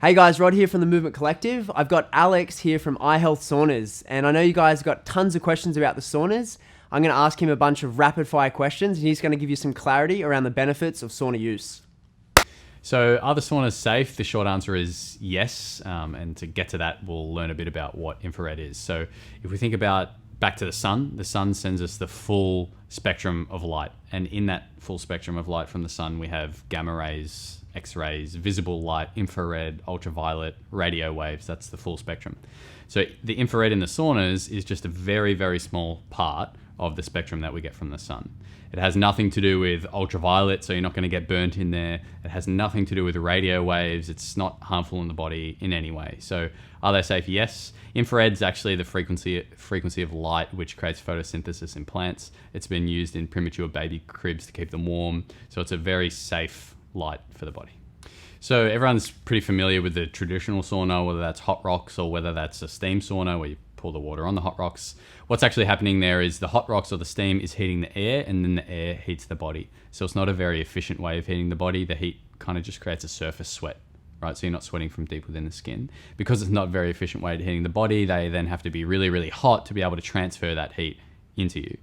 Hey guys, Rod here from the Movement Collective. I've got Alex here from ihealth Saunas, and I know you guys got tons of questions about the saunas. I'm going to ask him a bunch of rapid fire questions, and he's going to give you some clarity around the benefits of sauna use. So are the saunas safe? The short answer is yes. And to get to that, we'll learn a bit about what infrared is. So if we think about back to the sun sends us the full spectrum of light. And in that full spectrum of light from the sun, we have gamma rays, X-rays, visible light, infrared, ultraviolet, radio waves. That's the full spectrum. So the infrared in the saunas is just a very, very small part of the spectrum that we get from the sun. It has nothing to do with ultraviolet, so you're not going to get burnt in there. It has nothing to do with radio waves. It's not harmful in the body in any way. So are they safe? Yes. Infrared's actually the frequency of light which creates photosynthesis in plants. It's been used in premature baby cribs to keep them warm. So it's a very safe light for the body. So everyone's pretty familiar with the traditional sauna, whether that's hot rocks or whether that's a steam sauna where you pour the water on the hot rocks. What's actually happening there is the hot rocks or the steam is heating the air, and then the air heats the body. So it's not a very efficient way of heating the body. The heat kind of just creates a surface sweat, right? So you're not sweating from deep within the skin. Because it's not a very efficient way of heating the body, they then have to be really, really hot to be able to transfer that heat into you.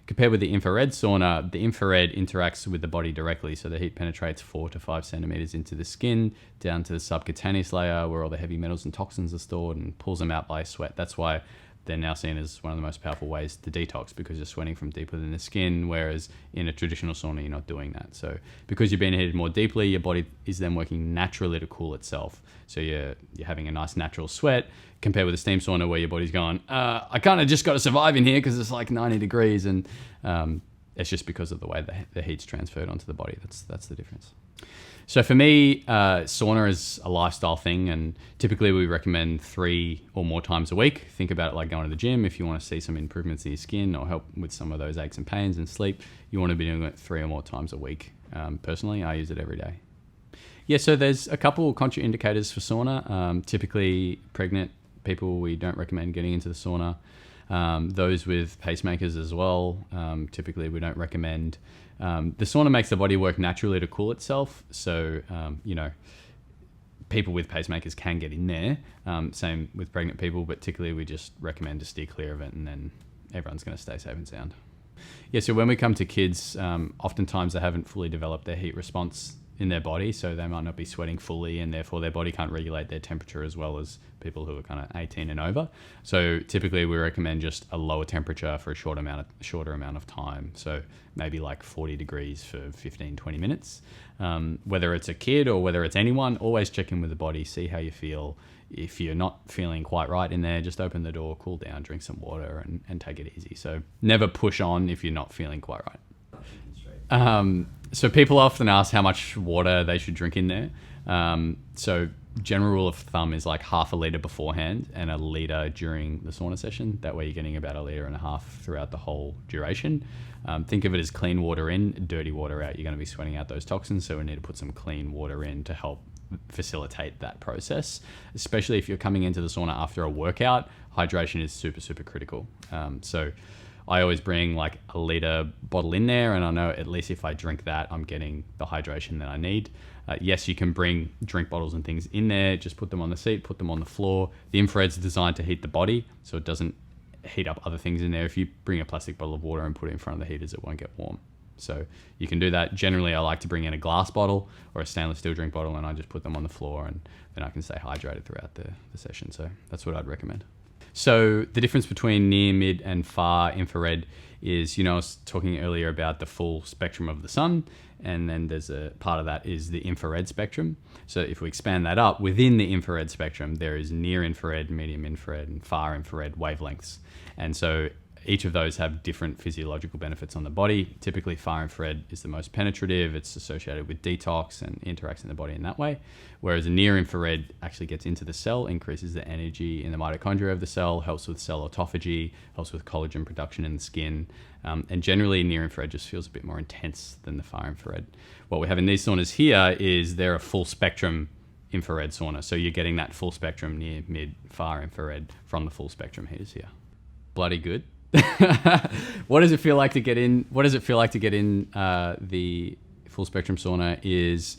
Compared with the infrared sauna, the infrared interacts with the body directly. So the heat penetrates 4 to 5 centimeters into the skin, down to the subcutaneous layer where all the heavy metals and toxins are stored, and pulls them out by sweat. That's why they're now seen as one of the most powerful ways to detox, because you're sweating from deep within the skin, whereas in a traditional sauna, you're not doing that. So because you're being heated more deeply, your body is then working naturally to cool itself. So you're having a nice natural sweat, compared with a steam sauna where your body's going, I kind of just got to survive in here because it's like 90 degrees. And it's just because of the way the heat's transferred onto the body. That's the difference. So for me, sauna is a lifestyle thing, and typically we recommend 3 or more times a week. Think about it like going to the gym. If you want to see some improvements in your skin or help with some of those aches and pains and sleep, you want to be doing it 3 or more times a week. Personally, I use it every day. Yeah, so there's a couple contraindicators for sauna. Typically, pregnant people, we don't recommend getting into the sauna. Those with pacemakers as well, typically we don't recommend. The sauna makes the body work naturally to cool itself. So, people with pacemakers can get in there. Same with pregnant people, but particularly we just recommend to steer clear of it, and then everyone's going to stay safe and sound. Yeah, so when we come to kids, oftentimes they haven't fully developed their heat response in their body, so they might not be sweating fully, and therefore their body can't regulate their temperature as well as people who are kind of 18 and over. So typically we recommend just a lower temperature for a shorter amount of time. So maybe like 40 degrees for 15, 20 minutes. Whether it's a kid or whether it's anyone, always check in with the body, see how you feel. If you're not feeling quite right in there, just open the door, cool down, drink some water, and take it easy. So never push on if you're not feeling quite right. So people often ask how much water they should drink in there. So general rule of thumb is like half a litre beforehand and a litre during the sauna session. That way you're getting about 1.5 litres throughout the whole duration. Think of it as clean water in, dirty water out. You're going to be sweating out those toxins, so we need to put some clean water in to help facilitate that process. Especially if you're coming into the sauna after a workout, hydration is super, super critical. So I always bring like a 1 litre bottle in there, and I know at least if I drink that, I'm getting the hydration that I need. Yes, you can bring drink bottles and things in there, just put them on the seat, put them on the floor. The infrared's designed to heat the body, so it doesn't heat up other things in there. If you bring a plastic bottle of water and put it in front of the heaters, it won't get warm. So you can do that. Generally, I like to bring in a glass bottle or a stainless steel drink bottle, and I just put them on the floor, and then I can stay hydrated throughout the session. So that's what I'd recommend. So the difference between near, mid, and far infrared is, I was talking earlier about the full spectrum of the sun, and then there's a part of that is the infrared spectrum. So if we expand that up, within the infrared spectrum, there is near infrared, medium infrared, and far infrared wavelengths. And so each of those have different physiological benefits on the body. Typically, far infrared is the most penetrative. It's associated with detox and interacts in the body in that way. Whereas near infrared actually gets into the cell, increases the energy in the mitochondria of the cell, helps with cell autophagy, helps with collagen production in the skin. And generally, near infrared just feels a bit more intense than the far infrared. What we have in these saunas here is they're a full spectrum infrared sauna. So you're getting that full spectrum near, mid, far infrared from the full spectrum heaters here. Bloody good. What does it feel like to get in? The full spectrum sauna is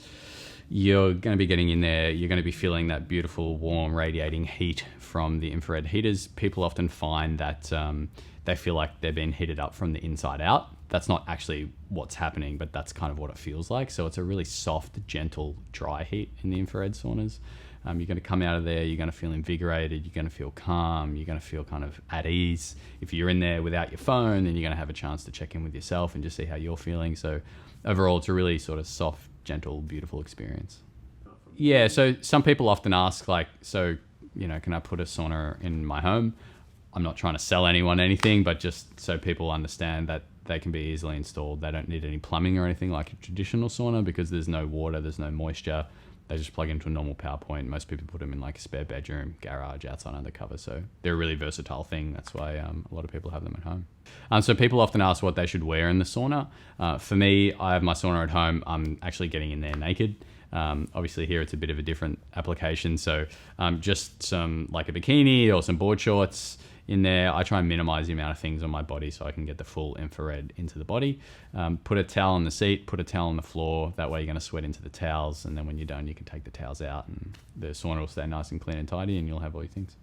you're going to be getting in there. You're going to be feeling that beautiful, warm, radiating heat from the infrared heaters. People often find that they feel like they're being heated up from the inside out. That's not actually what's happening, but that's kind of what it feels like. So it's a really soft, gentle, dry heat in the infrared saunas. You're going to come out of there, you're going to feel invigorated, you're going to feel calm, you're going to feel kind of at ease. If you're in there without your phone, then you're going to have a chance to check in with yourself and just see how you're feeling. So overall, it's a really sort of soft, gentle, beautiful experience. Yeah, so some people often ask, like, so, can I put a sauna in my home? I'm not trying to sell anyone anything, but just so people understand that they can be easily installed. They don't need any plumbing or anything like a traditional sauna, because there's no water, there's no moisture. They just plug into a normal power point. Most people put them in like a spare bedroom, garage, outside under cover. So they're a really versatile thing. That's why a lot of people have them at home. So people often ask what they should wear in the sauna. For me, I have my sauna at home. I'm actually getting in there naked. Obviously here it's a bit of a different application. So just some like a bikini or some board shorts in there. I try and minimize the amount of things on my body so I can get the full infrared into the body. Put a towel on the seat, put a towel on the floor. That way you're going to sweat into the towels. And then when you're done, you can take the towels out and the sauna will stay nice and clean and tidy and you'll have all your things.